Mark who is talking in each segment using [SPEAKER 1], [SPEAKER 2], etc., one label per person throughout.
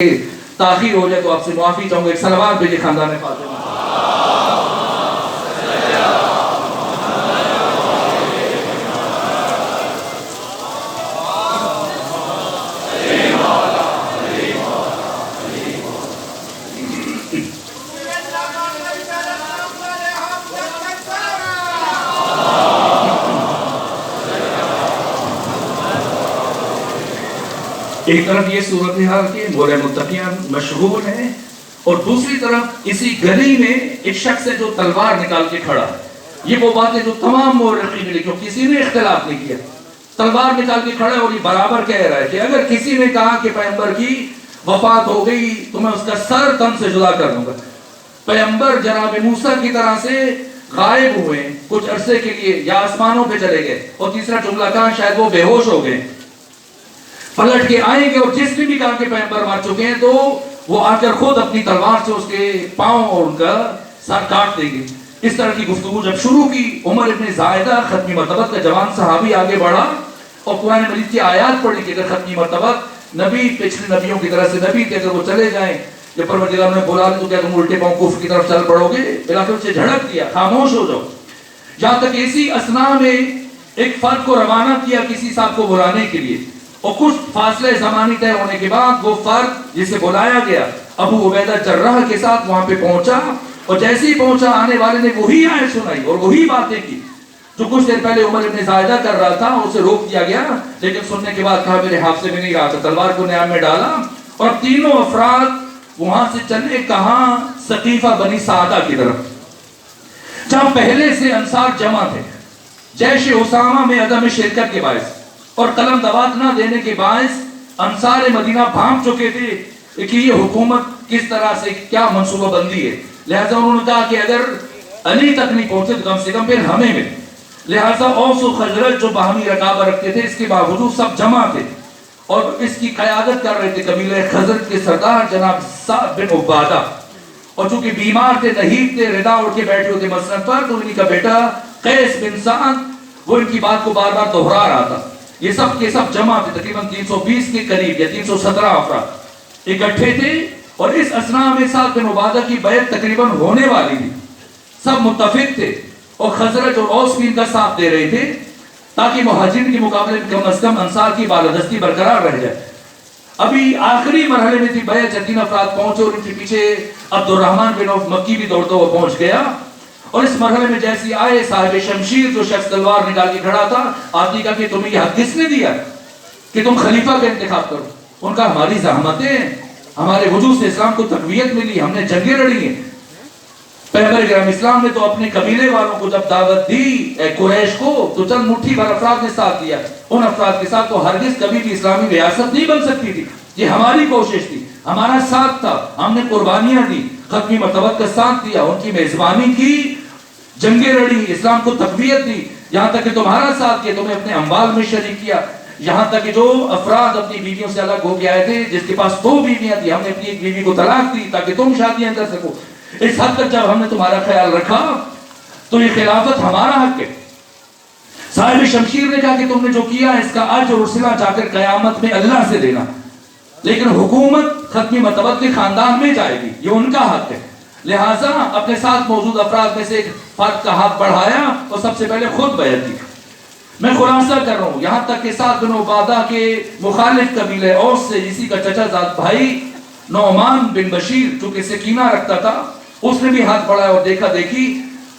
[SPEAKER 1] تاخیر ہو جائے تو آپ سے معافی چاہوں گا. ایک صلوات بھیجے خاندان فاطمہ. ایک طرف یہ صورتحال کہ مولے متقیان مشغول ہیں اور دوسری طرف اسی گلی میں ایک شخص ہے جو تلوار نکال کے کھڑا ہے. یہ وہ بات ہے جو تمام مورخین نے لکھی، کسی نے اختلاف نہیں کیا. تلوار نکال کے کھڑا ہے اور یہ برابر کہہ رہا ہے کہ اگر کسی نے کہا کہ پیغمبر کی وفات ہو گئی تو میں اس کا سر تن سے جدا کر دوں گا. پیغمبر جناب موسیٰ کی طرح سے غائب ہوئے کچھ عرصے کے لیے یا آسمانوں پہ چلے گئے، اور تیسرا جملہ کہا شاید وہ بے ہوش ہو گئے، پلٹ کے آئیں گے اور جس نے بھی کہا کہ پیغمبر مر چکے ہیں تو وہ آ کر خود اپنی تلوار سے اس کے پاؤں اور ان کا سر کاٹ دیں گے. اس طرح کی گفتگو جب شروع کی، عمر ابن زائدہ ختمی مرتبت کا جوان صحابی آگے بڑھا اور قرآن مجید کی آیات پڑھی کہ اگر ختمی مرتبت نبی پچھلے نبیوں کی طرح سے نبی تھے، اگر وہ چلے جائیں یا پروردگار نے بلا لے تو کیا تم الٹے پاؤں کفر کی طرف چل پڑو گے؟ علاقے سے جھڑک دیا خاموش ہو جاؤ. جہاں تک اسی اسنا میں ایک فرد کو روانہ کیا کسی صاحب کو بلانے کے لیے، اور کچھ فاصلے زمانی طے ہونے کے بعد وہ فرد جسے بلایا گیا ابو عبیدہ جراح کے ساتھ وہاں پہ پہنچا، اور جیسے ہی پہنچا آنے والے نے وہی آیت سنائی اور وہی باتیں کی جو کچھ دیر پہلے عمر ابن زائدہ کر رہا تھا. اسے روک دیا گیا، لیکن سننے کے بعد کہا میرے حافظے میں نہیں رہا تھا، تلوار کو نیام میں ڈالا اور تینوں افراد وہاں سے چلے کہاں؟ ثقیفہ بنی سعدہ کی طرف، جہاں پہلے سے انصار جمع تھے. جیش اسامہ میں عدم شرکت کے باعث اور قلم دوات نہ دینے کے باعث انصار مدینہ بھانپ چکے تھے کہ یہ حکومت کس طرح سے کیا منصوبہ بندی ہے. لہذا انہوں نے کہا کہ اگر علی تک نہیں پہنچے تو کم سے کم پھر ہمیں ملے. لہذا اوس و خزرج جو باہمی رقابہ رکھتے تھے، اس کے باوجود سب جمع تھے اور اس کی قیادت کر رہے تھے قبیلہ خزرج کے سردار جناب سعد بن عبادہ. اور چونکہ بیمار تھے، نحیف تھے، ردا اڑ کے بیٹھے ہوتے مسند پر، تو انہی کا بیٹا قیس بن سعد وہ ان کی بات کو بار بار دہرا رہا تھا. یہ سب کے سب جمع تھے، تقریباً 320 کے قریب یا 317 افراد اکٹھے تھے. اور اس اسنا میں سعد بن عبادہ کی بیعت تقریباً ہونے والی تھی. سب متفق تھے اور خزرج اور اوس بھی ان کا ساتھ دے رہے تھے تاکہ مہاجرین کے مقابلے میں کم از کم انصار کی بالادستی برقرار رہ جائے. ابھی آخری مرحلے میں تھی بیعت، 3 افراد پہنچے اور ان کے پیچھے عبد الرحمن بن عوف مکی بھی دوڑتا ہوا پہنچ گیا. اور اس مرحلے میں جیسی آئے صاحب شمشیر جو شخص تلوار نکال کے کھڑا تھا، آتی کہا کہ تمہیں یہ حق کس نے دیا کہ تم خلیفہ کا انتخاب کرو؟ ان کا ہماری زحمتیں، ہمارے وجود سے اسلام کو تقویت ملی، ہم نے جنگیں لڑی ہیں. پیغمبر اکرم اسلام نے تو اپنے قبیلے والوں کو جب دعوت دی قریش کو تو چند مٹھی بھر افراد نے ساتھ دیا. ان افراد کے ساتھ تو ہرگز کبھی بھی اسلامی ریاست نہیں بن سکتی تھی. یہ ہماری کوشش تھی، ہمارا ساتھ تھا، ہم نے قربانیاں دی، ختمی مرتبت کا ساتھ دیا، ان کی میزبانی کی، جنگیں لڑی، اسلام کو تقویت دی، یہاں تک کہ تمہارا ساتھ کیا، تمہیں اپنے اموال میں شریک کیا. یہاں تک کہ جو افراد اپنی بیویوں سے الگ ہو کے آئے تھے، جس کے پاس 2 بیویاں تھی، ہم نے اپنی ایک بیوی کو طلاق دی تاکہ تم شادیاں کر سکو. اس حد تک جب ہم نے تمہارا خیال رکھا تو یہ خلافت ہمارا حق ہے. صاحب شمشیر نے کہا کہ تم نے جو کیا اس کا اجر اور صلہ جا کر قیامت میں اللہ سے دینا، لیکن حکومت ختمی مرتبت کے خاندان میں جائے گی، یہ ان کا حق ہے. لہٰذا اپنے ساتھ موجود افراد میں سے ایک فرد کا ہاتھ بڑھایا اور سب سے پہلے خود بیعت کی. میں خلاصہ کر رہا ہوں، یہاں تک کہ سعد بن عبادہ کے مخالف قبیلہ اوس سے اسی کا چچا زاد بھائی نعمان بن بشیر جو کہ سکینہ رکھتا تھا، اس نے بھی ہاتھ بڑھایا اور دیکھا دیکھی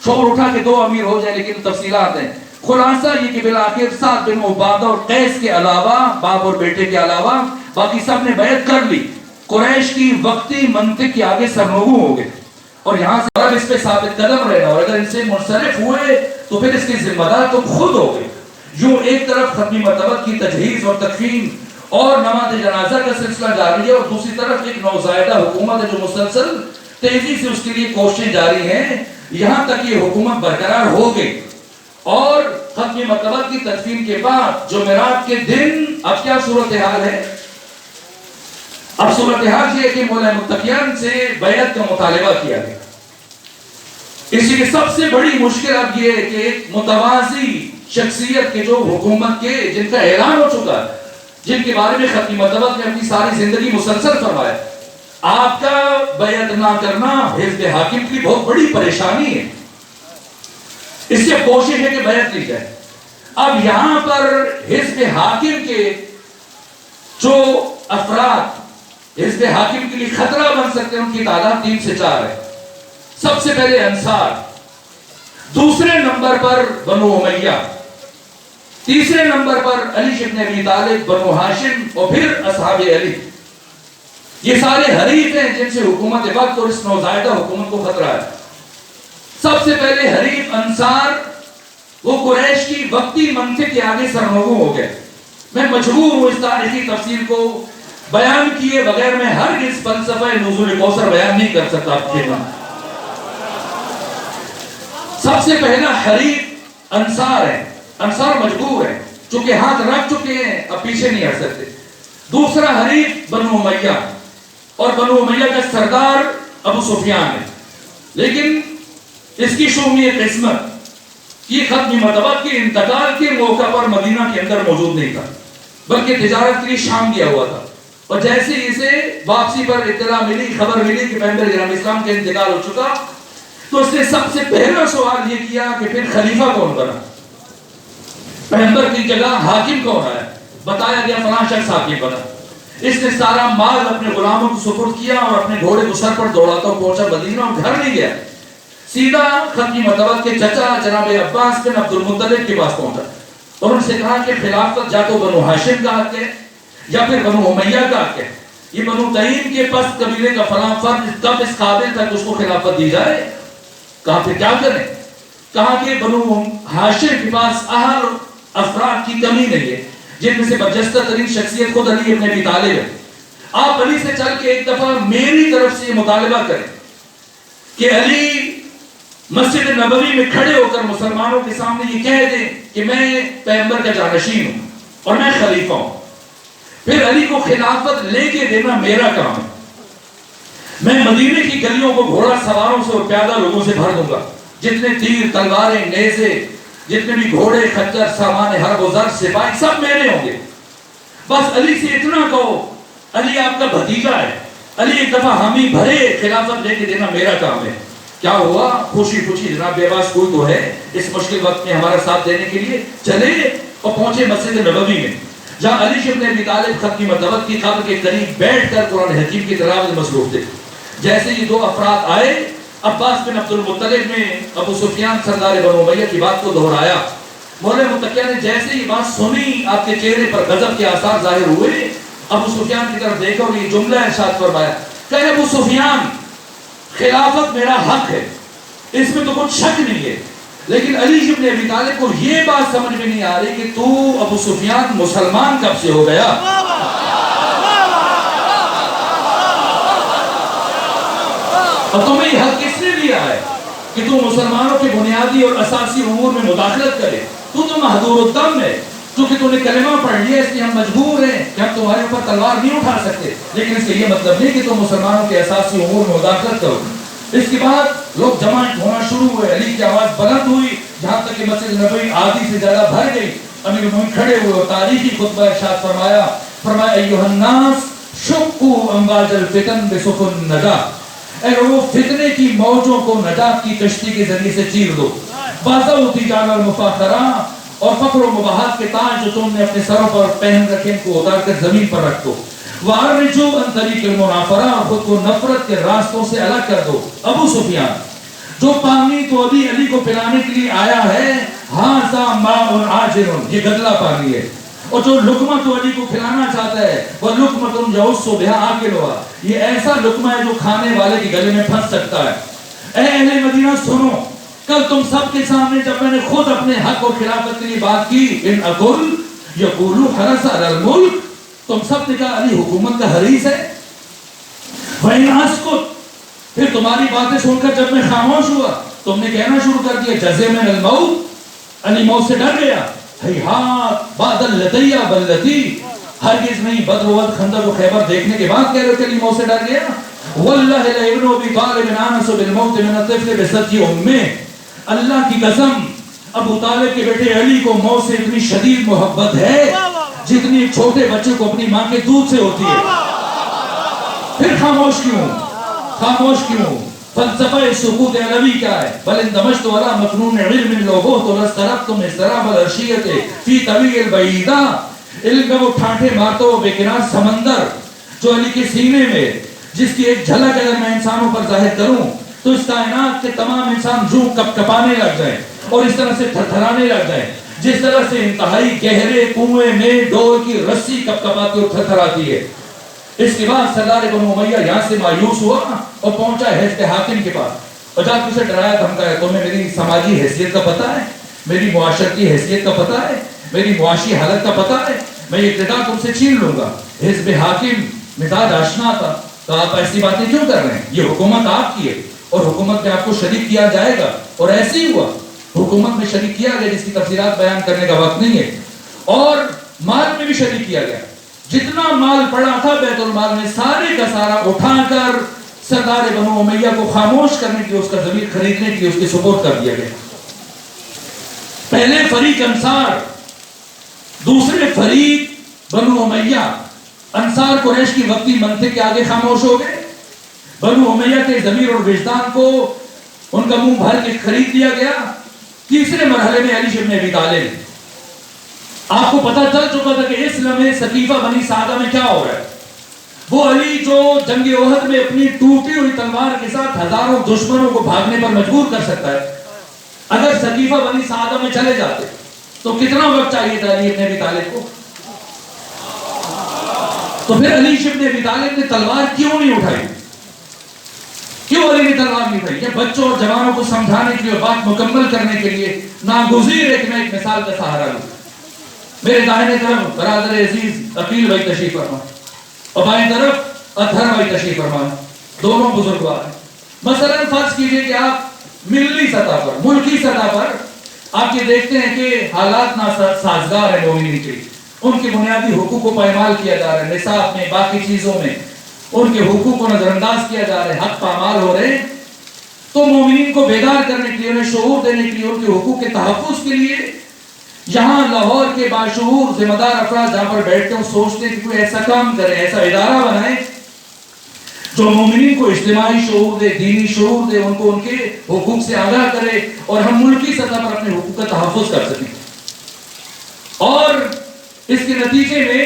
[SPEAKER 1] شور اٹھا کہ 2 امیر ہو جائیں. لیکن تفصیلات ہیں. خلاصہ یہ کہ بالآخر سعد بن عبادہ اور قیس کے علاوہ، باپ اور بیٹے کے علاوہ باقی سب نے بیعت کر لی. قریش کی وقتی منطق کے آگے سرنگو ہو گئے اور یہاں سے اب اس پہ ثابت قدم رہنا، اور اگر ان سے منصرف ہوئے تو پھر اس کے ذمہ دار تو خود ہو گئے. یوں ایک طرف ختمی مرتبت کی تجہیز اور تکفین اور نماز جنازہ کا سلسلہ جاری ہے، اور دوسری طرف ایک نوزائیدہ حکومت ہے جو مسلسل تیزی سے اس کے لیے کوششیں جاری ہیں. یہاں تک یہ حکومت برقرار ہو گئی. اور ختمی مرتبت کی تدفین کے بعد جمعرات کے دن اب کیا صورتحال ہے؟ اب صورتحال یہ ہے کہ مولے متقیان سے بیعت کا مطالبہ کیا گیا. اسی کی سب سے بڑی مشکل اب یہ ہے کہ ایک متوازی شخصیت کے جو حکومت کے جن کا اعلان ہو چکا ہے، جن کے بارے میں ختمی مرتبہ نے اپنی ساری زندگی مسلسل فرمایا، آپ کا بیعت نہ کرنا حزب حاکم کی بہت بڑی پریشانی ہے، اس سے کوشش ہے کہ بیعت لی جائے۔ اب یہاں پر حزب حاکم کے جو افراد حزب حاکم کے لیے خطرہ بن سکتے ہیں ان کی تعداد 3 سے 4 ہے۔ سب سے پہلے انصار، دوسرے نمبر پر بنو امیہ، تیسرے نمبر پر علی ابن ابی طالب، بنو ہاشم، اور پھر اصحاب علی۔ یہ سارے حریف ہیں جن سے حکومت وقت اور اس نوزائیدہ حکومت کو خطرہ ہے۔ سب سے پہلے حریف انصار وہ قریش کی وقتی منطق کے آگے سرنگوں ہو گئے۔ میں مجبور ہوں اس تاریخی تفصیل کو بیان کیے بغیر میں ہرگز فلسفہ نزول کوثر بیان نہیں کر سکتا آپ کے نام۔ سب سے پہلا حریف انصار ہے، انصار مجبور ہے، چونکہ ہاتھ رکھ چکے ہیں، اب پیچھے نہیں ہٹ سکتے۔ دوسرا حریف بنو امیہ، اور بنو امیہ کا سردار ابو سفیان ہے، لیکن اس کی شومی قسمت یہ ختمی مطبت کے انتقال کے موقع پر مدینہ کے اندر موجود نہیں تھا، بلکہ تجارت کے لیے شام گیا ہوا تھا۔ اور جیسے اسے واپسی پر اطلاع ملی، خبر ملی کہ پیغمبر گرامی اسلام کا انتقال ہو چکا، تو اس نے سب سے پہلا سوال یہ کیا کہ پھر خلیفہ کون بنا، پیغمبر کی جگہ حاکم کون ہے؟ بتایا گیا فلاں شخص حاکم بنا۔ اس نے سارا مال اپنے غلاموں کو سپرد کیا اور اپنے گھوڑے کو سر پر دوڑاتا پہنچا مدینہ، اور گھر نہیں گیا، سیدھا ختمی مطبت کے چچا جناب عباس بن عبد المطلب کے پاس پہنچا اور ان سے کہا کہ خلافت یا تو بنو ہاشم کا حق ہے یا پھر بنو امیہ کا حق ہے۔ یہ بنو تمیم کے پس قبیلے کا فلاں فرد کب اس قابل تھا کہ اس کو خلافت دی جائے؟ کہا پھر کیا کریں؟ کہا کہ بنو ہاشم کے پاس اہل افراد کی کمی نہیں ہے، جن میں سے برجستہ ترین شخصیت خود علی ابن ابی طالب ہے۔ آپ علی سے چل کے ایک دفعہ میری طرف سے یہ مطالبہ کریں کہ علی مسجد نبوی میں کھڑے ہو کر مسلمانوں کے سامنے یہ کہہ دیں کہ میں پیغمبر کا جانشین ہوں اور میں خلیفہ ہوں، پھر علی کو خلافت لے کے دینا میرا کام ہے۔ میں مدینے کی گلیوں کو گھوڑا سواروں سے اور پیادہ لوگوں سے بھر دوں گا، جتنے تیر، تلواریں، نیزے، جتنے بھی گھوڑے، خچر، سامان حرب و زر، سپاہی، سب میرے ہوں گے۔ بس علی سے اتنا کہو، علی آپ کا بھتیجا ہے، علی ایک دفعہ حامی بھرے، خلافت لے کے دینا میرا کام ہے۔ کیا ہوا؟ خوشی خوشی جناب بے باس کوئی تو ہے اس مشکل وقت میں ہمارا ساتھ دینے کے لیے، چلے اور پہنچے مسجد نبوی میں، جہاں علی ابن ابی طالب ختمی مطبت کی قبر کے قریب بیٹھ کر قرآن حکیم کی تلاوت میں مصروف تھے۔ جیسے یہ دو افراد آئے، عباس بن عبد المطلب نے ابو سفیان سردار بنو امیہ کی بات کو دہرایا۔ مولا متقیہ نے جیسے یہ بات سنی، آپ کے چہرے پر غضب کے آثار ظاہر ہوئے، ابو سفیان کی طرف دیکھا اور یہ جملہ ارشاد فرمایا کہ ابو سفیان، خلافت میرا حق ہے، اس میں تو کچھ شک نہیں ہے، لیکن علی ابن ابی طالب کو یہ بات سمجھ میں نہیں آ رہی کہ تو ابو سفیان مسلمان کب سے ہو گیا؟ اور تمہیں یہ حق کس نے دیا ہے کہ تو مسلمانوں کے بنیادی اور اساسی امور میں مداخلت کرے؟ تو محدور الدم ہے، چونکہ تو نے کلمہ پڑھ لیا، اس لیے ہم مجبور ہیں کہ ہم تمہارے اوپر تلوار نہیں اٹھا سکتے، لیکن اس کا یہ مطلب نہیں کہ تم مسلمانوں کے اساسی امور میں مداخلت کرو۔ اس کے بعد لوگ جمع ہونا شروع ہوئے، علی کی آواز بلند ہوئی، جہاں تک کہ مسجد نبوی آدھی سے زیادہ بھر گئی۔ امیر المومنین کھڑے ہوئے اور تاریخی خطبہ ارشاد فرمایا ایھا الناس شقوا امواج الفتن بسفن النجاة، اے لوگوں فتنے کی موجوں کو نجات کی کشتی کے ذریعے سے چیر دو۔ بازو تجارہ المفاخرہ، اور فخر و مباحت کے تاج جو تم نے اپنے سروں پر پہن رکھے ان کو اتار کر زمین پر رکھ دو۔ وَأَرْجُوا أَن طَرِيقِ الْمُنَافَرَةِ، اور خود کو نفرت کے راستوں سے الگ کر دو۔ ابو سفیان جو پانی تو ابھی علی کو پلانے کے لیے آیا ہے، ہَذَا مَاءٌ عَاجِرٌ، یہ گدلا پانی ہے، اور جو لقمہ تو علی کو کھلانا چاہتا ہے وَلُقْمَةٌ يَعُصُّ بِهَا عَاقِلُهَا، یہ ایسا لقمہ ہے جو کھانے والے کے گلے میں پھنس سکتا ہے۔ اے اہل مدینہ سنو، کل تم سب کے سامنے جب میں نے خود اپنے حق اور خلافت کے لیے بات کی، ان اقل یقول حرس علی الملک، تم سب نے کہا علی حکومت کا حریص ہے۔ وَإِنْ أَسْكُتْ، پھر تمہاری باتیں سن کر جب میں خاموش ہوا، تم نے کہنا شروع کر دیا جزے من الموت، علی موت سے ڈر گیا۔ ہیہات بعد اللتی بلتی، ہرگز نہیں، بدر و خندق و خیبر دیکھنے کے بعد کہہ رہے کہ علی موت سے ڈر گیا۔ واللہ لابن ابی طالب آنس بالموت من الطفل بسطی امہ، اللہ کی قسم ابو طالب کے بیٹے علی کو موت سے اتنی شدید محبت ہے جتنی ایک چھوٹے بچے کو اپنی ماں کے دودھ سے ہوتی ہے۔ پھر خاموش کیوں؟ خاموش کیوں؟ فلسفہ سقوط علوی کیا ہے؟ بل اندمجت ولا مفنون علم لوگو تو لسترقت مزدراب الارشیت فی طویل البعیدہ. علم کا وہ ٹھانٹے مارتا وہ بے کنار سمندر جو علی کے سینے میں، جس کی ایک جھلک اگر میں انسانوں پر ظاہر کروں تو اس کائنات کے تمام انسان جو کپ کپانے لگ جائیں اور اس طرح سے تھرتھرانے لگ جائیں جس طرح سے انتہائی گہرے کنویں میں ڈور کی رسی کپ کپاتی اور تھرتھراتی ہے. اس کے بعد سردار بنو امیہ یہاں سے مایوس ہوا اور پہنچا حزب حاکم کے پاس اور جا کے اسے ڈرایا دھمکایا. تمہیں میری سماجی حیثیت کا پتہ ہے، میری معاشرتی حیثیت کا پتہ ہے، میری معاشی حالت کا پتہ ہے، میں یہ اقتدار تم سے چھین لوں گا. حزب حاکم مزاج آشنا تھا. تو آپ ایسی باتیں کیوں کر رہے ہیں؟ یہ حکومت آپ کی ہے اور حکومت میں آپ کو شریک کیا جائے گا. اور ایسے ہی ہوا، حکومت میں شریک کیا گیا جس کی تفصیلات بیان کرنے کا وقت نہیں ہے. اور مال میں بھی شریک کیا گیا. جتنا مال پڑا تھا بیت المال میں سارے کا سارا اٹھا کر سردار بنو امیہ کو خاموش کرنے کے لیے، اس کا ضمیر خریدنے کے لیے اس کے سپورٹ کر دیا گیا. پہلے فریق انصار، دوسرے فریق بنو امیہ. انصار قریش کی وقتی منطق کے آگے خاموش ہو گئے. بنو امیہ کے ضمیر اور وجدان کو ان کا منہ بھر کے خرید لیا گیا. تیسرے مرحلے میں علی بن ابی طالب، آپ کو پتہ چل چکا تھا کہ اس لمحے سقیفہ بنی سعدہ میں کیا ہو رہا ہے. وہ علی جو جنگ احد میں اپنی ٹوٹی ہوئی تلوار کے ساتھ ہزاروں دشمنوں کو بھاگنے پر مجبور کر سکتا ہے، اگر سقیفہ بنی سعدہ میں چلے جاتے تو کتنا وقت چاہیے تھا علی بن ابی طالب کو؟ تو پھر علی بن ابی طالب نے تلوار کیوں نہیں اٹھائی؟ کیوں علی نے تلوار نہیں اٹھائی؟ یہ بچوں اور جوانوں کو سمجھانے کے لیے، بات مکمل کرنے کے لیے ناگزیر ہے کہ میں ایک مثال کا سہارا لوں. میرے دائیں طرف برادر عزیز عقیل بھائی تشریف فرما اور بائیں طرف اطہر بھائی تشریف فرما، دونوں بزرگوار ہیں. مثلا فرض کیجئے کہ آپ ملی سطح پر، ملکی سطح پر آپ یہ دیکھتے ہیں کہ حالات ناسازگار ہیں مومنین کے. ان کے بنیادی حقوق کو پائمال کیا جا رہا ہے، نصاب میں، باقی چیزوں میں ان کے حقوق کو نظر انداز کیا جا رہا ہے، حق پامال ہو رہے ہیں. تو مومنین کو بیدار کرنے کے لیے، انہیں شعور دینے کے لیے، ان کے حقوق کے تحفظ کے لیے یہاں لاہور کے باشعور ذمہ دار افراد جہاں پر بیٹھتے ہیں سوچتے ہیں کہ کوئی ایسا کام کرے، ایسا ادارہ بنائے جو مومنین کو اجتماعی شعور دے، دینی شعور دے، ان کو ان کے حقوق سے آگاہ کرے اور ہم ملکی سطح پر اپنے حقوق کا تحفظ کر سکیں. اور اس کے نتیجے میں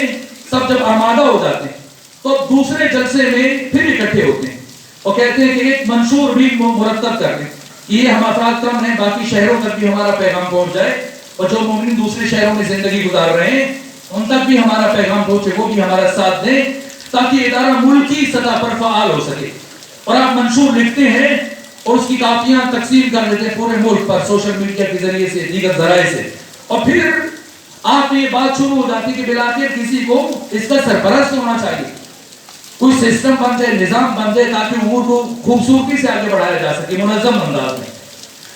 [SPEAKER 1] سب جب آمادہ ہو جاتے ہیں تو دوسرے جلسے میں پھر اکٹھے ہوتے ہیں اور کہتے ہیں کہ ایک منشور بھی مرتب کر دیں. یہ ہم افراد کم ہیں، باقی شہروں تک بھی ہمارا پیغام پہنچ جائے اور جو مومنین دوسرے شہروں میں زندگی گزار رہے ہیں ان تک بھی ہمارا پیغام پہنچے، وہ بھی ہمارا ساتھ دیں تاکہ ادارہ ملکی سطح پر فعال ہو سکے. اور آپ منشور لکھتے ہیں اور اس کی کاپیاں تقسیم کر دیتے ہیں پورے ملک پر سوشل میڈیا کے ذریعے سے، دیگر ذرائع سے، اور پھر آپ یہ بات شروع ہو جاتی ہے کہ بالآخر کسی کو اس کا سرپرست ہونا چاہیے، کوئی سسٹم بن جائے، نظام بن جائے تاکہ امور کو خوبصورتی سے آگے بڑھایا جا سکے منظم انداز میں.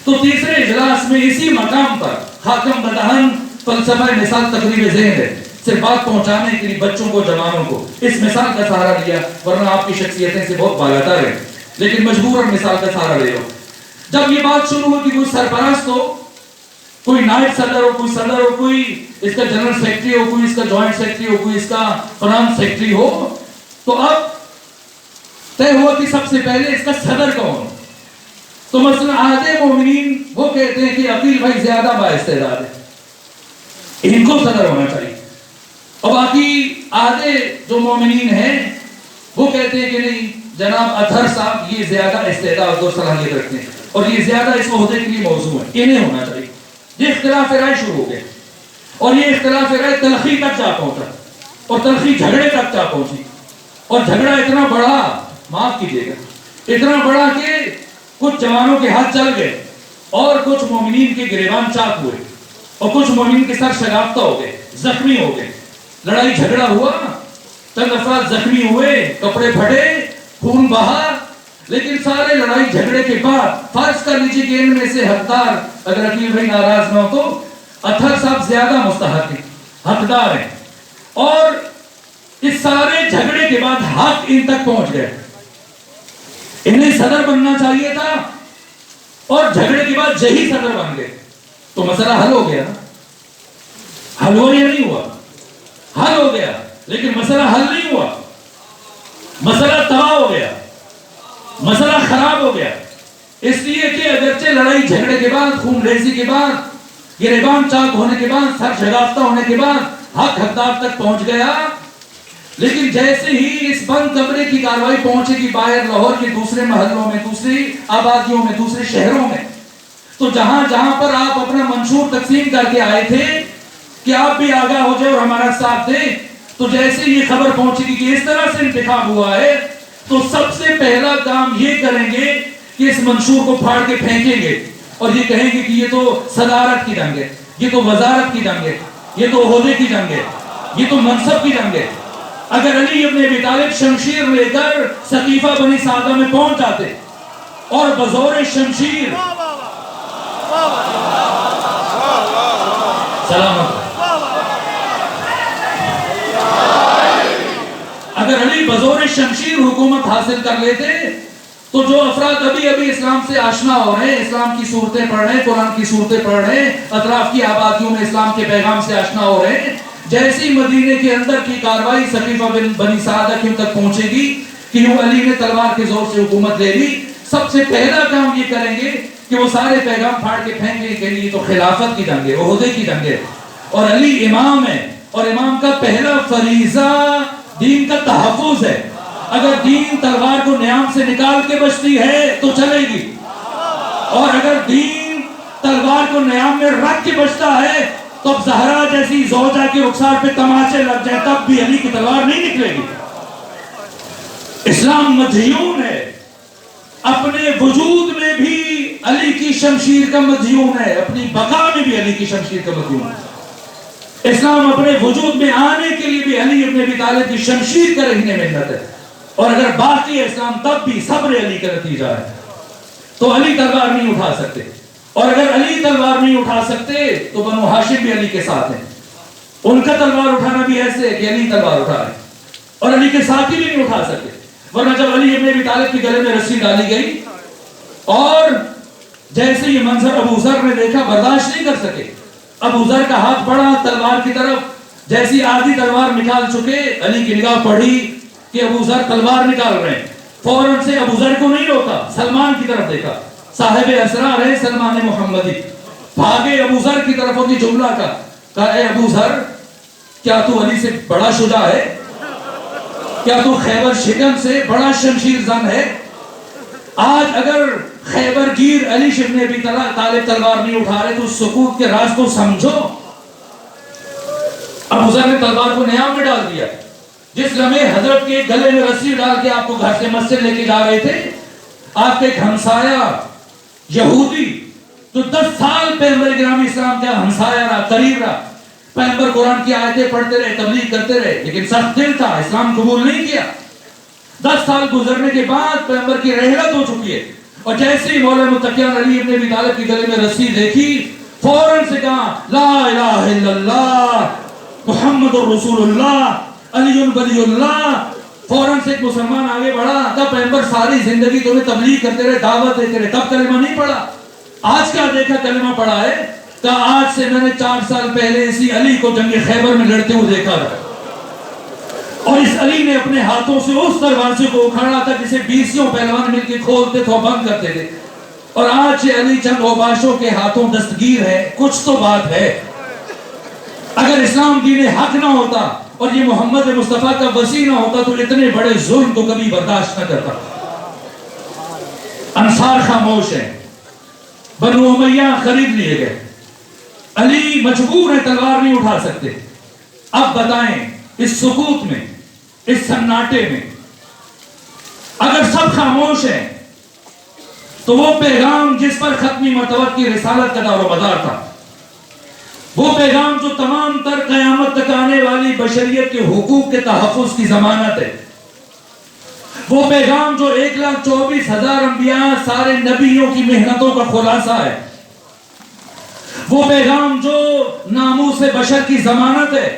[SPEAKER 1] تو تیسرے اجلاس میں اسی مقام پر حاکم بدہن فلسفہ مثال تقریب ذہن ہے، صرف بات پہنچانے کے لیے بچوں کو، جوانوں کو اس مثال کا سہارا لیا، ورنہ آپ کی شخصیتیں سے بہت بالاتر ہیں لیکن مجبوراً مثال کا سہارا لے لو. جب یہ بات شروع ہوتی کوئی سرپرست ہو، کوئی نائب صدر ہو، کوئی صدر ہو، کوئی اس کا جنرل سیکرٹری ہو، کوئی اس کا جوائنٹ سیکرٹری ہو، کوئی اس کا فنانس سیکرٹری ہو، تو اب طے ہوا کہ سب سے پہلے اس کا صدر کون. تو مثلا آدھے مومنین وہ کہتے ہیں کہ عقیل بھائی زیادہ بااستعداد ہے، ان کو صدر ہونا چاہیے، اور باقی آدھے جو مومنین ہیں وہ کہتے ہیں کہ نہیں جناب اطہر صاحب یہ زیادہ استعداد اور صلاحیت رکھتے ہیں اور یہ زیادہ اس عہدے کے لیے موضوع ہے، انہیں ہونا چاہیے. یہ اختلاف رائے شروع ہو گئے اور یہ اختلاف رائے تلخی تک جا پہنچا اور تلخی جھگڑے تک جا پہنچی اور جھگڑا اتنا بڑا، معاف کیجیے گا، اتنا بڑا کہ کچھ جوانوں کے ہاتھ چل گئے اور کچھ مومنین کے گریبان چاک ہوئے اور کچھ مومنین کے سر شگافتہ ہو گئے، زخمی ہو گئے. لڑائی جھگڑا ہوا، چند افراد زخمی ہوئے، کپڑے پھٹے، خون بہا، لیکن سارے لڑائی جھگڑے کے بعد فرض کر لیجیے کہ ان میں سے حقدار، اگر عقیل بھائی ناراض نہ ہو تو اطہر صاحب زیادہ مستحق ہیں، حقدار ہیں، اور اس سارے جھگڑے کے بعد حق ان تک پہنچ گئے. انہیں صدر بننا چاہیے تھا اور جھگڑے کے بعد یہی صدر بن گئے تو مسئلہ حل ہو گیا. حل ہوا یا نہیں ہوا؟ حل ہو گیا، لیکن مسئلہ حل نہیں ہوا. مسئلہ تباہ ہو گیا، مسئلہ خراب ہو گیا، اس لیے کہ اگرچہ لڑائی جھگڑے کے بعد، خون ریزی کے بعد، گریبان چاک ہونے کے بعد، سر شگافتہ ہونے کے بعد حق حقدار تک پہنچ گیا، لیکن جیسے ہی اس بند کمرے کی کاروائی پہنچے گی باہر لاہور کے دوسرے محلوں میں، دوسری آبادیوں میں، دوسرے شہروں میں، تو جہاں جہاں پر آپ اپنا منشور تقسیم کر کے آئے تھے کہ آپ بھی آگاہ ہو جائے اور ہمارا ساتھ دیں، تو جیسے یہ خبر پہنچے گی کہ اس طرح سے انتخاب ہوا ہے، تو سب سے پہلا کام یہ کریں گے کہ اس منشور کو پھاڑ کے پھینکیں گے اور یہ کہیں گے کہ یہ تو صدارت کی جنگ ہے، یہ تو وزارت کی جنگ ہے، یہ تو عہدے کی جنگ ہے، یہ تو منصب کی جنگ ہے۔ اگر علی ابن ابی طالب شمشیر لے کر سقیفہ بنی سعدہ میں پہنچ جاتے اور بزور شمشیر سلامت، اگر علی بزور شمشیر حکومت حاصل کر لیتے تو جو افراد ابھی ابھی اسلام سے آشنا ہو رہے ہیں، اسلام کی صورتیں پڑھ رہے ہیں، قرآن کی صورتیں پڑھ رہے ہیں، اطراف کی آبادیوں میں اسلام کے پیغام سے آشنا ہو رہے ہیں، جیسی مدینے کے اندر کی کاروائی سقیفہ بنی سعدہ کیوں تک پہنچے گی کہ یوں علی نے تلوار کے زور سے حکومت لے لی، سب سے پہلا کام یہ کریں گے کہ وہ سارے پیغام پھاڑ کے پھینکیں کہ یہ تو خلافت کی جنگ ہے، عہدے کی جنگ ہے، اور علی امام ہے، اور امام کا پہلا فریضہ دین کا تحفظ ہے۔ اگر دین تلوار کو نیام سے نکال کے بچتی ہے تو چلے گی، اور اگر دین تلوار کو نیام میں رکھ کے بچتا ہے تو اب زہرا جیسی زوجہ کے رخسار پہ تماچے لگ جائیں تب بھی علی کی تلوار نہیں نکلے گی۔ اسلام مدیون ہے، اپنے وجود میں بھی علی کی شمشیر کا مدیون ہے، اپنی بقا میں بھی علی کی شمشیر کا مدیون ہے۔ اسلام اپنے وجود میں آنے کے لیے بھی علی ابن ابی طالب کی شمشیر کا رہنے محنت ہے، اور اگر باقی اسلام تب بھی صبر علی کا نتیجہ ہے۔ تو علی تلوار نہیں اٹھا سکتے، اور اگر علی تلوار نہیں اٹھا سکتے تو بنو ہاشم بھی علی کے ساتھ ہیں، ان کا تلوار اٹھانا بھی ایسے ہے کہ علی تلوار اٹھا رہے ہیں، اور علی کے ساتھی بھی نہیں اٹھا سکتے، ورنہ جب علی ابن ابی طالب کے گلے میں رسی ڈالی گئی اور جیسے یہ منظر ابو ذر نے دیکھا برداشت نہیں کر سکے، ابو ذر کا ہاتھ بڑھا تلوار کی طرف، جیسی آدھی تلوار نکال چکے، علی کی نگاہ پڑھی کہ ابو ذر تلوار نکال رہے ہیں، فوراً سے ابو ذر کو نہیں روکا، سلمان کی طرف دیکھا، صاحب اسرار ہے سلمان محمدی، بھاگے ابو ذر کی طرف اور یہ جملہ کہا، اے ابو ذر کیا تو علی سے بڑا شجاع ہے؟ کیا تو خیبر شکن سے بڑا شمشیر زن ہے؟ آج اگر خیبر گیر علی ابن ابی طالب تلوار نہیں اٹھا رہے تو اس سکوت کے راز کو سمجھو۔ ابو ذر نے تلوار کو نیام میں ڈال دیا۔ جس لمحے حضرت کے گلے میں رسی ڈال کے آپ کو گھر سے مسجد لے کے جا رہے تھے، آپ کے ایک ہمسایہ یہودی جو 10 سال پیغمبر گرامی اسلام کا ہمسایہ رہا، قریب رہا، پیغمبر قرآن کی آیتیں پڑھتے رہے، تبلیغ کرتے رہے، لیکن سخت دل تھا، اسلام قبول نہیں کیا۔ 10 سال گزرنے کے بعد پیغمبر کی رحلت ہو چکی ہے، اور جیسے ہی مولا متقیان علی ابن ابی طالب کی گلے میں رسی دیکھی، فوراً سے کہا لا الہ الا اللہ محمد الرسول اللہ علی ولی اللہ۔ فوراً سے ایک مسلمان آگے بڑھا، تب پیغمبر ساری زندگی تمہیں تبلیغ کرتے رہے، دعوت دیتے رہے، تب کلمہ نہیں پڑھا۔ آج کیا دیکھا کلمہ پڑھا ہے؟ کہا آج سے میں نے 4 سال پہلے اسی علی کو جنگ خیبر میں لڑتے ہوئے دیکھا تھا، اور اس علی نے اپنے ہاتھوں سے اس دروازے کو اکھاڑا تھا جسے 20 پہلوان مل کے کھولتے تھے اور بند کرتے تھے، اور آج یہ علی چند اوباشوں کے ہاتھوں دستگیر ہے۔ کچھ تو بات ہے۔ اگر اسلام دین حق نہ ہوتا اور یہ محمد مصطفیٰ کا وسیع نہ ہوتا تو اتنے بڑے ظلم کو کبھی برداشت نہ کرتا۔ انصار خاموش ہیں، بنو امیہ خرید لیے گئے، علی مجبور ہے، تلوار نہیں اٹھا سکتے۔ اب بتائیں اس سکوت میں، اس سناٹے میں اگر سب خاموش ہیں تو وہ پیغام جس پر ختمی مرتبہ کی رسالت کا دار و مدار تھا، وہ پیغام جو تمام تر قیامت تک آنے والی بشریت کے حقوق کے تحفظ کی ضمانت ہے، وہ پیغام جو 1,24,000 انبیاء سارے نبیوں کی محنتوں کا خلاصہ ہے، وہ پیغام جو ناموس بشر کی ضمانت ہے،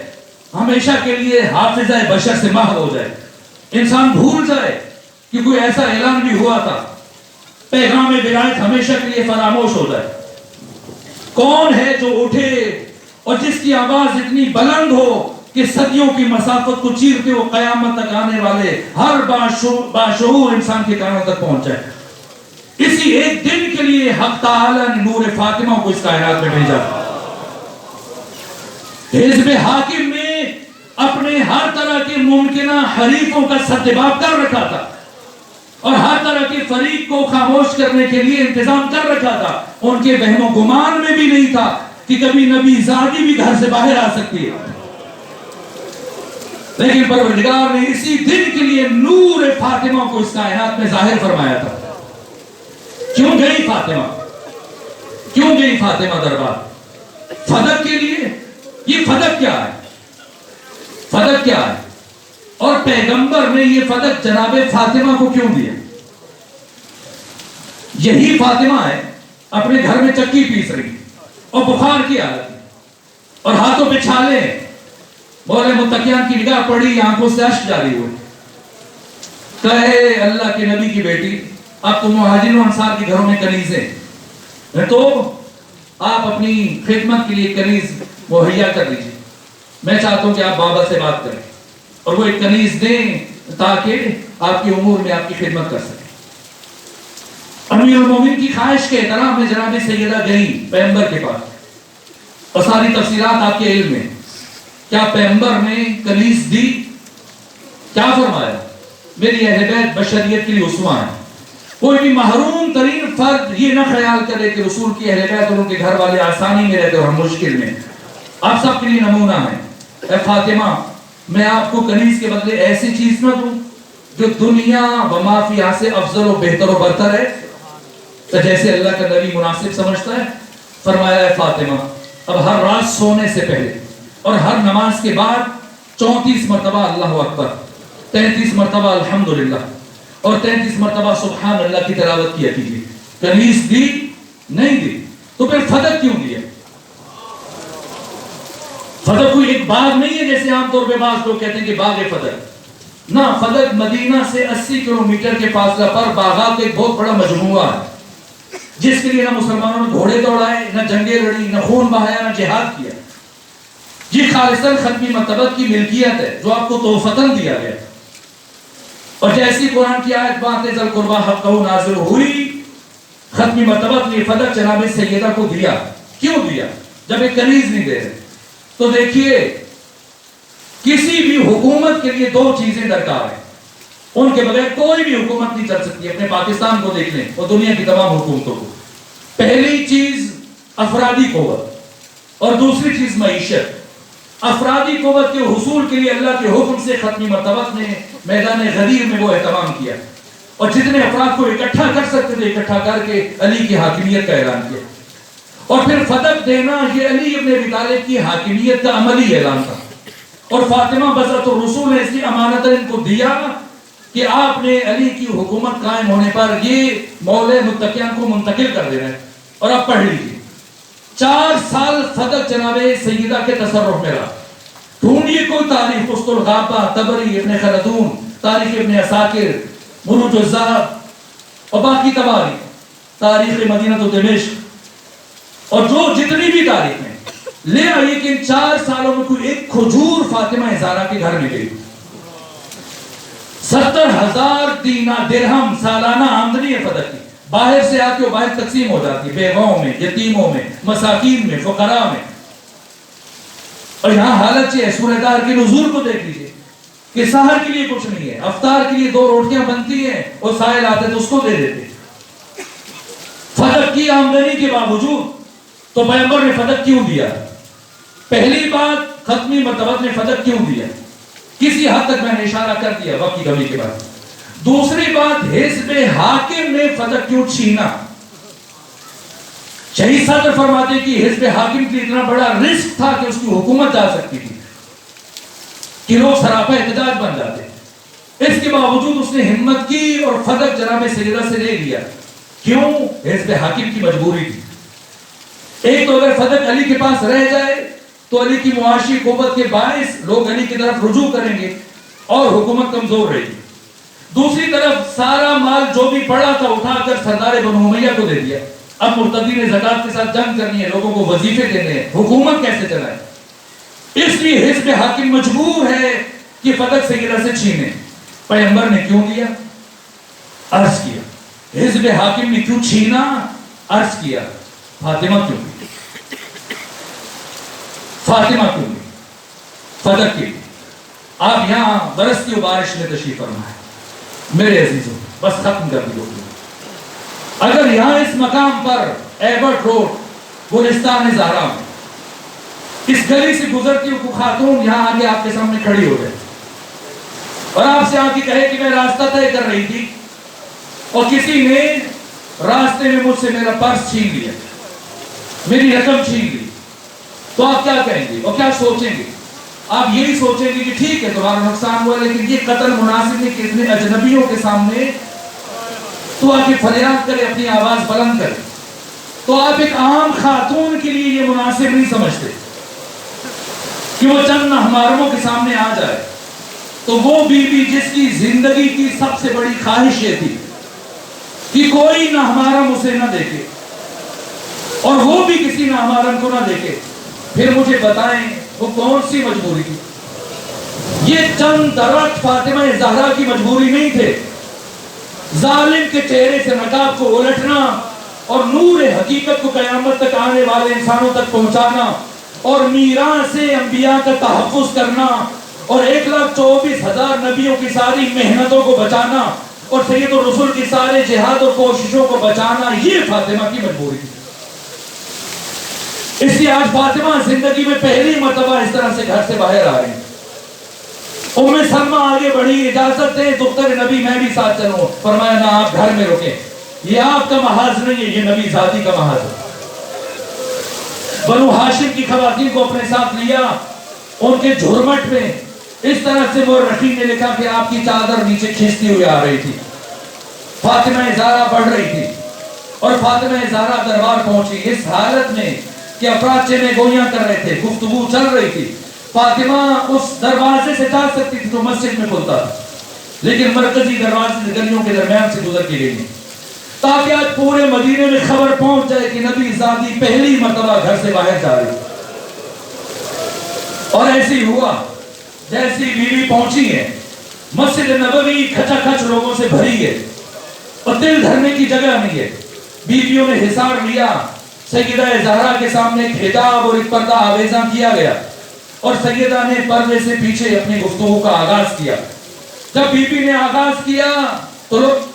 [SPEAKER 1] ہمیشہ کے لیے حافظہ بشر سے محو ہو جائے، انسان بھول جائے کہ کوئی ایسا اعلان بھی ہوا تھا، پیغام ولایت ہمیشہ کے لیے فراموش ہو جائے۔ کون ہے جو اٹھے اور جس کی آواز اتنی بلند ہو کہ صدیوں کی مسافت کو چیرتے وہ قیامت تک آنے والے ہر باشعور انسان کے کانوں تک پہنچ جائے. اسی ایک دن کے لیے حق تعالی نے نور فاطمہ کو اس کائنات میں بھیجا. حزب حاکم نے اپنے ہر طرح کے ممکنہ حریفوں کا سدباب کر رکھا تھا اور ہر طرح کے فریق کو خاموش کرنے کے لیے انتظام کر رکھا تھا. ان کے وہم و گمان میں بھی نہیں تھا کہ کبھی نبی زادی بھی گھر سے باہر آ سکتی ہے. لیکن پروردگار نے اسی دن کے لیے نور فاطمہ کو اس کائنات میں ظاہر فرمایا تھا. کیوں گئی فاطمہ؟ کیوں گئی فاطمہ دربار؟ فدق کے لیے. یہ فدق کیا ہے؟ فدق کیا ہے؟ اور پیغمبر نے یہ فدق جناب فاطمہ کو کیوں دیا؟ یہی فاطمہ ہے اپنے گھر میں چکی پیس رہی اور بخار کی حالت اور ہاتھوں پہ چھالے ہیں. بولے متقیان کی نگاہ پڑی, آنکھوں سے اشک جاری ہوئے. کہے اللہ کے نبی کی بیٹی, اب تو مہاجرین و انصار کے گھروں میں کنیزیں تو آپ اپنی خدمت کے لیے کنیز مہیا کر لیجیے. میں چاہتا ہوں کہ آپ بابا سے بات کریں اور وہ ایک کنیز دیں تاکہ آپ کی امور میں آپ کی خدمت کر سکیں. امیر المومنین کی خواہش کے احترام میں جناب سیدہ گئیں پیغمبر کے پاس اور ساری تفصیلات آپ کے علم میں. کیا پیغمبر نے کنیز دی؟ کیا فرمایا؟ میری اہل بیت بشریت کے لیے اسوہ ہیں. کوئی بھی محروم ترین فرد یہ نہ خیال کرے کہ رسول کی اہل بیت اور ان کے گھر والے آسانی میں رہتے اور ہم مشکل میں. آپ سب کے لیے نمونہ ہیں. اے فاطمہ, میں آپ کو کنیز کے بدلے ایسی چیز نہ دوں جو دنیا و ما فیہا سے افضل و بہتر و برتر ہے؟ تو جیسے اللہ کا نبی مناسب سمجھتا ہے فرمایا, ہے فاطمہ اب ہر رات سونے سے پہلے اور ہر نماز کے بعد 34 مرتبہ اللہ اکبر, 33 مرتبہ الحمدللہ اور 33 مرتبہ سبحان اللہ کی تلاوت کیا کیجیے. کنیز دی نہیں دی تو پھر فدق کیوں دیا؟ فدق کوئی ایک باغ نہیں ہے جیسے عام طور پہ بعض لوگ کہتے ہیں کہ باغ فدق. نہ, فدق مدینہ سے 80 کلومیٹر کے فاصلہ پر باغات کا ایک بہت بڑا مجموعہ ہے جس کے لیے نہ مسلمانوں نے گھوڑے دوڑائے, نہ جنگیں لڑی, نہ خون بہایا, نہ جہاد کیا. یہ خالصاً ختمی مرتبت کی ملکیت ہے جو آپ کو تحفتاً دیا گیا. اور جیسی قرآن کی آیت باتیں ذل قربا حقہ نازل ہوئی, ختمی مرتبت نے فدق جناب سیدہ کو دیا. کیوں دیا جب ایک کنیز نہیں دے رہے؟ تو دیکھیے, کسی بھی حکومت کے لیے دو چیزیں درکار ہیں, ان کے بغیر کوئی بھی حکومت نہیں چل سکتی. اپنے پاکستان کو دیکھ لیں اور دنیا کی تمام حکومتوں کو. پہلی چیز افرادی قوت اور دوسری چیز معیشت. افرادی قوت کے حصول کے لیے اللہ کے حکم سے ختمی مرتبت نے میدان غدیر میں وہ اہتمام کیا اور جتنے افراد کو اکٹھا کر سکتے تھے اکٹھا کر کے علی کی حاکمیت کا اعلان کیا. اور پھر فدق دینا یہ علی ابن ابی طالب کی حاکمیت کا عملی اعلان تھا. اور فاطمہ بذات الرسول نے اس کی امانت ان کو دیا کہ آپ نے علی کی حکومت قائم ہونے پر یہ مولے متقیان کو منتقل کر دینا ہے. اور آپ پڑھ لیجیے, 4 سال فدق جناب سیدہ کے تصرف میں رہا. ڈھونڈیے کوئی تاریخ, قسط الغابہ, طبری, ابن خلدون, تاریخ ابن عساکر, مروج الذہب اور باقی تواریخ, تاریخ مدینہ و دمشق اور جو جتنی بھی تاریخ ہیں لے آئیے کہ ان 4 سالوں میں کوئی ایک کھجور فاطمہ زہرا کے گھر میں گئی. 70,000 دینار درہم سالانہ آمدنی ہے فدق کی. باہر سے آتی وہ باہر تقسیم ہو جاتی, بیواؤں میں, یتیموں میں, مساکین میں, فقراء میں. اور یہاں حالت یہ ہے, سورہ دار کے نزول کو دیکھ لیجئے کہ سحر کے لیے کچھ نہیں ہے, افطار کے لیے 2 روٹیاں بنتی ہیں اور سائل آتے تو اس کو دے دیتے. فدق کی آمدنی کے باوجود تو پیغمبر نے فدق کیوں دیا؟ پہلی بات, ختمی مرتبت نے فدق کیوں دیا؟ کسی حد تک میں نے اشارہ کر دیا وقت کی کمی کے بعد. دوسری بات, حزب حاکم نے فدق کیوں چھینا؟ شہید صدر فرماتے کہ حزب حاکم کے اتنا بڑا رسک تھا کہ اس کی حکومت جا سکتی تھی کہ لوگ سراپا احتجاج بن جاتے. اس کے باوجود اس نے ہمت کی اور فدق جناب سیدہ سے لے لیا. کیوں؟ حزب حاکم کی مجبوری تھی. ایک تو اگر فدق علی کے پاس رہ جائے تو علی کی معاشی قوت کے باعث لوگ علی کی طرف رجوع کریں گے اور حکومت کمزور رہے گی. دوسری طرف سارا مال جو بھی پڑا تھا اٹھا کر سردار بنو امیہ کو دے دیا. اب مرتدی نے زکات کے ساتھ جنگ کرنی ہے, لوگوں کو وظیفے دینے ہیں, حکومت کیسے چلائے؟ اس لیے حزب حاکم مجبور ہے کہ فدق سیدہ سے چھینے. پیغمبر نے کیوں دیا؟ عرض کیا. حزب حاکم نے کیوں چھینا؟ عرض کیا. فاطمہ کیوں دی؟ فاطمہ کیوں دی؟ فدق کے لیے. آپ یہاں برستی و بارش میں تشریف فرما ہے. میرے عزیزوں بس ختم کر دی. اگر یہاں اس مقام پر ایبرٹ روڈ گلستان زہرا میں اس گلی سے گزرتی ہوئی خاتون یہاں آگے آپ کے سامنے کھڑی ہو جائے اور آپ سے آ کے کہے کہ میں راستہ طے کر رہی تھی اور کسی نے راستے میں مجھ سے میرا پرس چھین لیا, میری رقم چھین لی, تو آپ کیا کہیں گے اور کیا سوچیں گے؟ آپ یہی سوچیں گے کہ ٹھیک ہے تمہارا نقصان ہوا, لیکن یہ قتل مناسب نہیں کہ اتنے اجنبیوں کے سامنے تو آ کے فریاد کرے, اپنی آواز بلند کرے. تو آپ ایک عام خاتون کے لیے یہ مناسب نہیں سمجھتے کہ وہ چند ناہمارموں کے سامنے آ جائے. تو وہ بیوی جس کی زندگی کی سب سے بڑی خواہش یہ تھی کہ کوئی ناہمارم اسے نہ دیکھے اور وہ بھی کسی ناہمارم کو نہ دیکھے, پھر مجھے بتائیں وہ کون سی مجبوری تھی؟ یہ چند درخت فاطمہ زہرا کی مجبوری نہیں تھے. ظالم کے چہرے سے نقاب کو الٹنا اور نور حقیقت کو قیامت تک آنے والے انسانوں تک پہنچانا اور میراث انبیاء کا تحفظ کرنا اور 1,24,000 نبیوں کی ساری محنتوں کو بچانا اور سید الرسول کی سارے جہاد اور کوششوں کو بچانا, یہ فاطمہ کی مجبوری تھی. اس لیے آج فاطمہ زندگی میں پہلی مرتبہ اس طرح سے گھر سے باہر آ رہی ہیں. ام سلمہ آگے بڑھی, اجازت دیں دختر نبی میں بھی ساتھ چلوں. فرمایا نہ, آپ گھر میں رکیں, یہ آپ کا محاذ نہیں ہے, یہ نبی ذاتی کا محاذ ہے. بنو ہاشم کی خواتین کو اپنے ساتھ لیا, ان کے جھرمٹ میں اس طرح سے مورخین نے لکھا کہ آپ کی چادر نیچے کھینچتی ہوئی آ رہی تھی. فاطمہ زہرا بڑھ رہی تھی اور فاطمہ زہرا دربار پہنچی اس حالت میں کہ افراد چینے گویاں کر رہے تھے, گفتگو چل رہی تھی. فاطمہ اس دروازے سے جا سکتی تھی جو مسجد میں کھلتا تھا, لیکن مرکزی دروازے سے گلیوں کے درمیان سے گزر کے گئی تاکہ آج پورے مدینے میں خبر پہنچ جائے کہ نبی ذاتی پہلی مرتبہ گھر سے باہر جا رہی. اور ایسی ہوا جیسی بیوی پہنچی ہے, مسجد نبوی کھچا کھچ لوگوں سے بھری ہے اور دل دھرنے کی جگہ نہیں ہے. بیویوں نے حصار لیا, سیدہ زہرا کے سامنے ایک حجاب اور ایک پردہ آویزاں کیا گیا اور سیدہ نے پردے سے پیچھے اپنی گفتگو کا آغاز کیا. جب بی بی نے آغاز کیا تو لوگ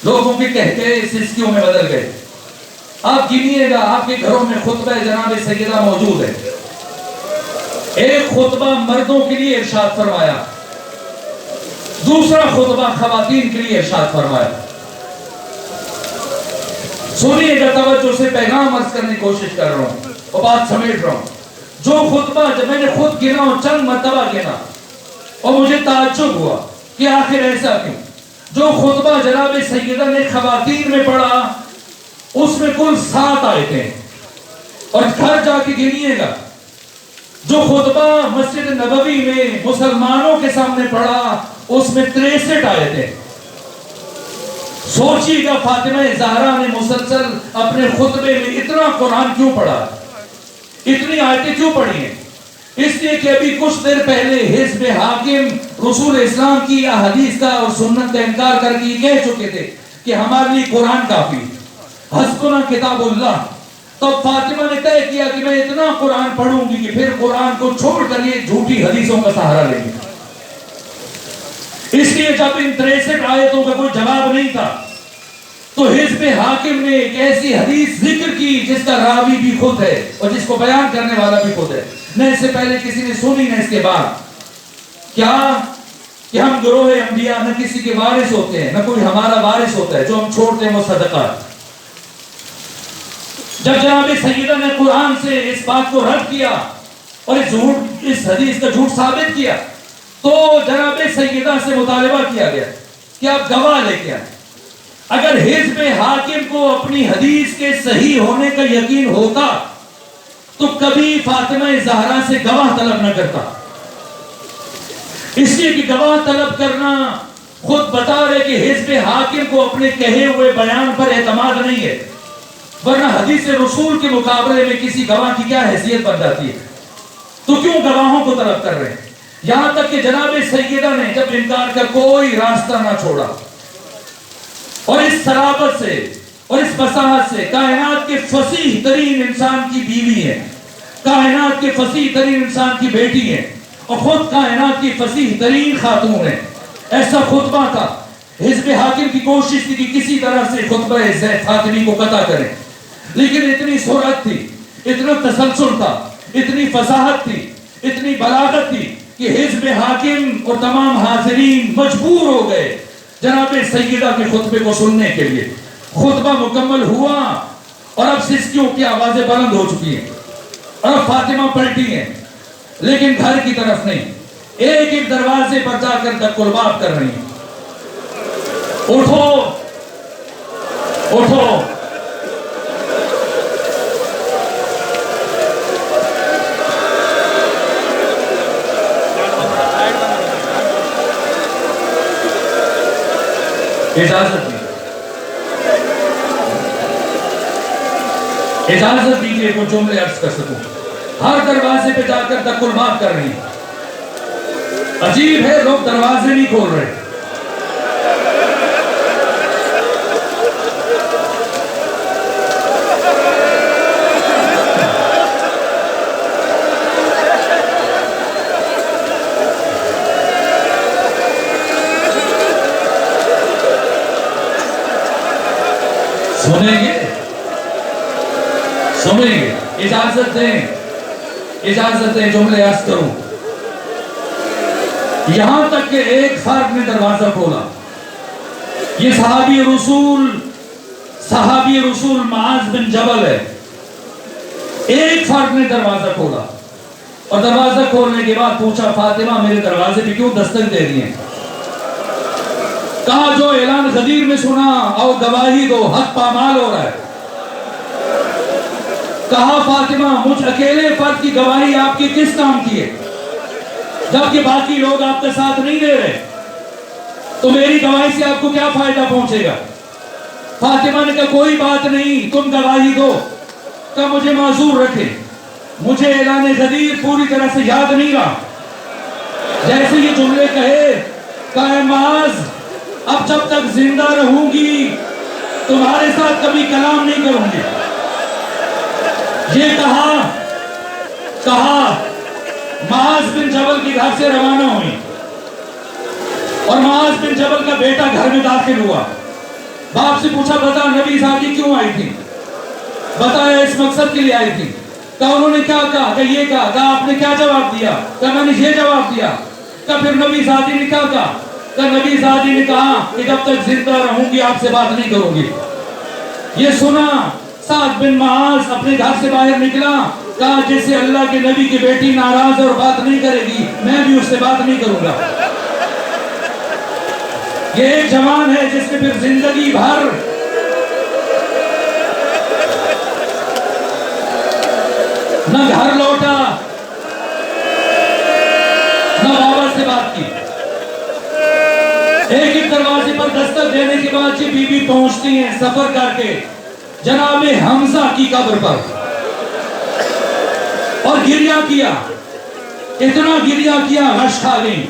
[SPEAKER 1] لوگوں کے کہتے سسکیوں میں بدل گئے. آپ گنیے گا, آپ کے گھروں میں خطبہ جناب سیدہ موجود ہے. ایک خطبہ مردوں کے لیے ارشاد فرمایا, دوسرا خطبہ خواتین کے لیے ارشاد فرمایا. سنیے گا, توجہ سے پیغام عرض کرنے کی کوشش کر رہا ہوں اور بات سمیٹ رہا ہوں. جو خطبہ جب میں نے خود گنا اور چند مرتبہ گنا اور مجھے تعجب ہوا کہ آخر ایسا کیوں. جو خطبہ جناب سیدہ نے خواتین میں پڑھا اس میں کل 7 آیتیں ہیں اور گھر جا کے گنیے گا. جو خطبہ مسجد نبوی میں مسلمانوں کے سامنے پڑھا اس میں 63 آیتیں. سوچیے گا فاطمہ زہرا نے مسلسل اپنے خطبے میں اتنا قرآن کیوں پڑھا, اتنی آیتیں کیوں پڑھی ہیں؟ اس لیے کہ ابھی کچھ دیر پہلے حزب حاکم رسول اسلام کی احادیث کا اور سنت کا انکار کر کے کہہ چکے تھے کہ ہمارے لیے قرآن کافی, حسبنا کتاب اللہ. تب فاطمہ نے طے کیا کہ میں اتنا قرآن پڑھوں گی کہ پھر قرآن کو چھوڑ کر یہ جھوٹی حدیثوں کا سہارا لیں گے. اس لیے جب ان 63 آیتوں کا کوئی جواب نہیں تھا تو حزب حاکم نے ایک ایسی حدیث ذکر کی جس کا راوی بھی خود ہے اور جس کو بیان کرنے والا بھی خود ہے. نہ اس سے پہلے کسی نے سنی نہ اس کے بعد. کیا کہ ہم گروہ انبیاء نہ کسی کے وارث ہوتے ہیں, نہ کوئی ہمارا وارث ہوتا ہے, جو ہم چھوڑتے ہیں وہ صدقہ. جب جناب سیدہ نے قرآن سے اس بات کو رد کیا اور اس حدیث کا جھوٹ ثابت کیا تو جناب سیدہ سے مطالبہ کیا گیا کہ آپ گواہ لے کے آئیں. اگر حزب حاکم کو اپنی حدیث کے صحیح ہونے کا یقین ہوتا تو کبھی فاطمہ زہرا سے گواہ طلب نہ کرتا. اس لیے کہ گواہ طلب کرنا خود بتا رہے کہ حزب حاکم کو اپنے کہے ہوئے بیان پر اعتماد نہیں ہے، ورنہ حدیث رسول کے مقابلے میں کسی گواہ کی کیا حیثیت بن جاتی ہے؟ تو کیوں گواہوں کو طلب کر رہے ہیں؟ یہاں تک کہ جناب سیدہ نے جب انکار کا کوئی راستہ نہ چھوڑا اور اس صلابت سے اور اس فصاحت سے، کائنات کے فصیح ترین انسان کی بیوی ہے، کائنات کے فصیح ترین انسان کی بیٹی ہے، اور خود کائنات کی فصیح ترین خاتون ہے، ایسا خطبہ تھا۔ حزب حاکم کی کوشش تھی کہ کسی طرح سے خطبہ زید فاطمی کو قطع کریں، لیکن اتنی سرعت تھی، اتنا تسلسل تھا، اتنی فصاحت تھی، اتنی بلاغت تھی کہ حزب حاکم اور تمام حاضرین مجبور ہو گئے جناب سیدہ کے خطبے کو سننے کے لیے۔ خطبہ مکمل ہوا اور اب سسکیوں کی آوازیں بلند ہو چکی ہیں اور اب فاطمہ پلٹی ہیں، لیکن گھر کی طرف نہیں، ایک ایک دروازے پر جا کر دک الباب کر رہی ہیں۔ اٹھو اٹھو، اجازت دیجیے کچھ جملے عرض کر سکوں۔ ہر دروازے پہ جا کر دک الباب کر رہی ہیں۔ عجیب ہے، لوگ دروازے نہیں کھول رہے۔ سنیں گے، اجازت دیں جملے عرض کروں۔ یہاں تک کہ ایک فرد نے دروازہ کھولا، یہ صحابی رسول معاذ بن جبل ہے۔ ایک فرد نے دروازہ کھولا اور دروازہ کھولنے کے بعد پوچھا، فاطمہ میرے دروازے پہ کیوں دستک دے رہی ہیں؟ کہا جو اعلان غدیر میں سنا اور گواہی دو، حق پامال ہو رہا ہے۔ کہا فاطمہ مجھ اکیلے فرد کی گواہی آپ کی کس کام کی ہے، جبکہ باقی لوگ آپ کا ساتھ نہیں دے رہے، تو میری گواہی سے آپ کو کیا فائدہ پہنچے گا؟ فاطمہ نے کہا کوئی بات نہیں، تم گواہی دو۔ کہا مجھے معذور رکھے، مجھے اعلان غدیر پوری طرح سے یاد نہیں رہا۔ جیسے یہ جملے کہے، کہا معاذ اب جب تک زندہ رہوں گی تمہارے ساتھ کبھی کلام نہیں کروں گی۔ یہ کہا معاذ بن جبل کی گھر سے روانہ ہوئی اور معاذ بن جبل کا بیٹا گھر میں داخل ہوا۔ باپ سے پوچھا بتا نبی زادی کیوں آئی تھی؟ بتایا اس مقصد کے لیے آئی تھی۔ کہا انہوں نے کیا کہا؟ کہ یہ کہا آپ نے کیا جواب دیا؟ کہا میں نے یہ جواب دیا۔ کہا پھر نبی زادی نے کیا کہا؟ کہ نبی زادی نے کہا کہ جب تک زندہ رہوں گی آپ سے بات نہیں کروں گی۔ یہ سنا سعد بن معاذ اپنے گھر سے باہر نکلا، کہا جس سے اللہ کے نبی کی بیٹی ناراض اور بات نہیں کرے گی میں بھی اس سے بات نہیں کروں گا۔ یہ ایک جوان ہے جس نے پھر زندگی بھر نہ گھر لوٹا نہ بابا سے بات کی۔ ایک ایک دروازے پر دستک دینے کے بعد یہ بی بی پہنچتی ہیں سفر کر کے جناب حمزہ کی قبر پر اور گریہ کیا، اتنا گریہ کیا غش کھا گئی۔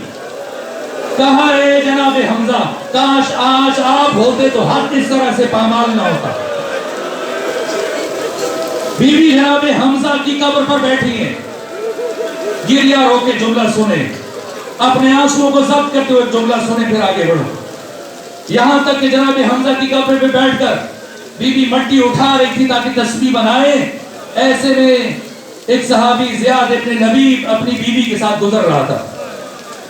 [SPEAKER 1] کہا اے جناب حمزہ کاش آج آپ ہوتے تو حق اس طرح سے پامال نہ ہوتا۔ بی بی جناب حمزہ کی قبر پر بیٹھی ہیں، گریہ رو کے جملہ سنے، اپنے آنسوؤں کو ضبط کرتے ہوئے جملہ سنے، پھر آگے بڑھو۔ یہاں تک کہ جناب حمزہ کی قبر پہ بیٹھ کر بی بی مٹی اٹھا رہی تھی تاکہ تسبیح بنائے، ایسے میں ایک صحابی زیاد ابن نبی اپنی بیوی کے ساتھ گزر رہا تھا۔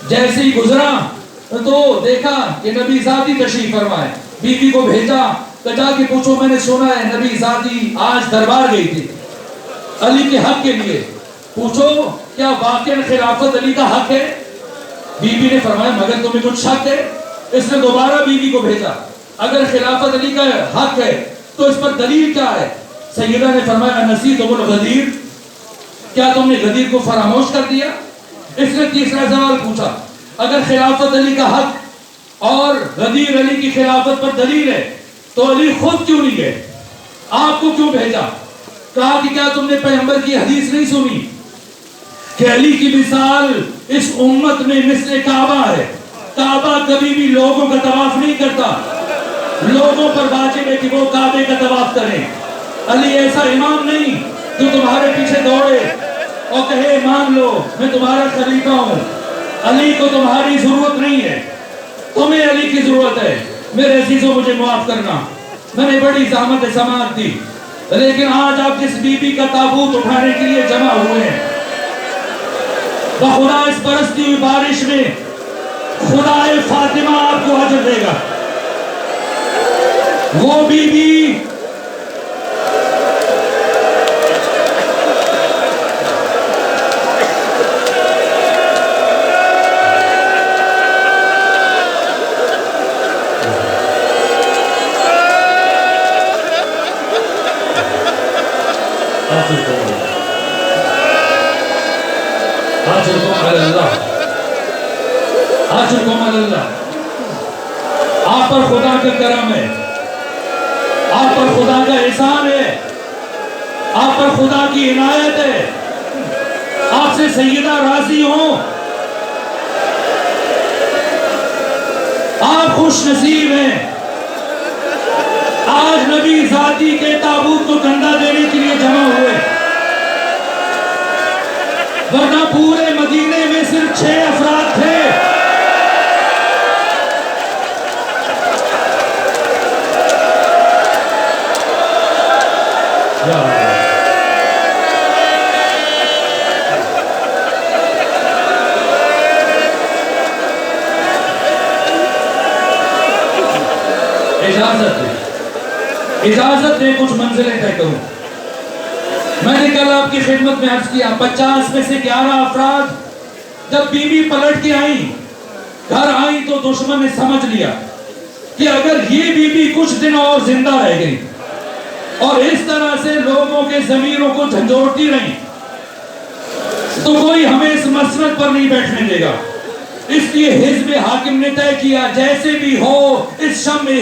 [SPEAKER 1] جیسے ہی گزرا تو دیکھا کہ نبی زادی تشریف فرمائے، بیوی کو بھیجا کہ جا کے پوچھو میں نے سنا ہے نبی زادی آج دربار گئی تھی علی کے حق کے لیے، پوچھو کیا واقعا خلافت علی کا حق ہے؟ بیوی نے فرمایا مگر تمہیں کچھ شک ہے؟ اس نے دوبارہ بیوی کو بھیجا، اگر خلافت علی کا حق ہے تو اس پر دلیل کیا ہے؟ سیدہ نے فرمایا نسیتم الغدیر، کیا تم نے غدیر کو فراموش کر دیا؟ اس نے تیسرا سوال پوچھا،
[SPEAKER 2] اگر خلافت علی کا حق اور غدیر علی کی خلافت پر دلیل ہے تو علی خود کیوں نہیں گئے؟ آپ کو کیوں بھیجا؟ کہا کہ کیا تم نے پیغمبر کی حدیث نہیں سنی کہ علی کی مثال اس امت میں مثل کعبہ ہے، کعبہ کبھی بھی لوگوں کا طواف نہیں کرتا، لوگوں پر واجب ہے کہ وہ کعبے کا طواف کریں۔ علی ایسا امام نہیں جو تمہارے پیچھے دوڑے اور کہے مان لو میں تمہارا خلیفہ ہوں۔ علی کو تمہاری ضرورت نہیں ہے، تمہیں علی کی ضرورت ہے۔ میرے عزیزوں مجھے معاف کرنا، میں نے بڑی زحمت سماعت دی، لیکن آج آپ جس بی بی کا تابوت اٹھانے کے لیے جمع ہوئے ہیں، بخدا اس برستی ہوئی بارش میں خدا فاطمہ آپ کو اجر دے گا۔ وہ بی بی آپ پر خدا کا کرم ہے، آپ پر خدا کا احسان ہے، آپ پر خدا کی عنایت ہے، آپ سے سیدہ راضی ہوں، آپ خوش نصیب ہیں۔ آج نبی ذاتی کے تابوت کو کندھا دینے کے لیے جمع ہوئے، ورنہ پورے مدینے میں صرف 6 افراد تھے۔ اجازت دے کچھ منزلیں طے کروں۔ میں نے کل آپ کی خدمت میں عرض کیا 50 میں سے 11 افراد جب بی بی پلٹ کے آئیں، گھر آئیں تو دشمن نے سمجھ لیا کہ اگر یہ بی بی کچھ دن اور زندہ رہ گئی اور اس طرح سے لوگوں کے ضمیروں کو جھنجھوڑتی رہیں تو کوئی ہمیں اس مسند پر نہیں بیٹھنے دے گا۔ اس لیے حزب حاکم نے طے کیا جیسے بھی ہو اس شم میں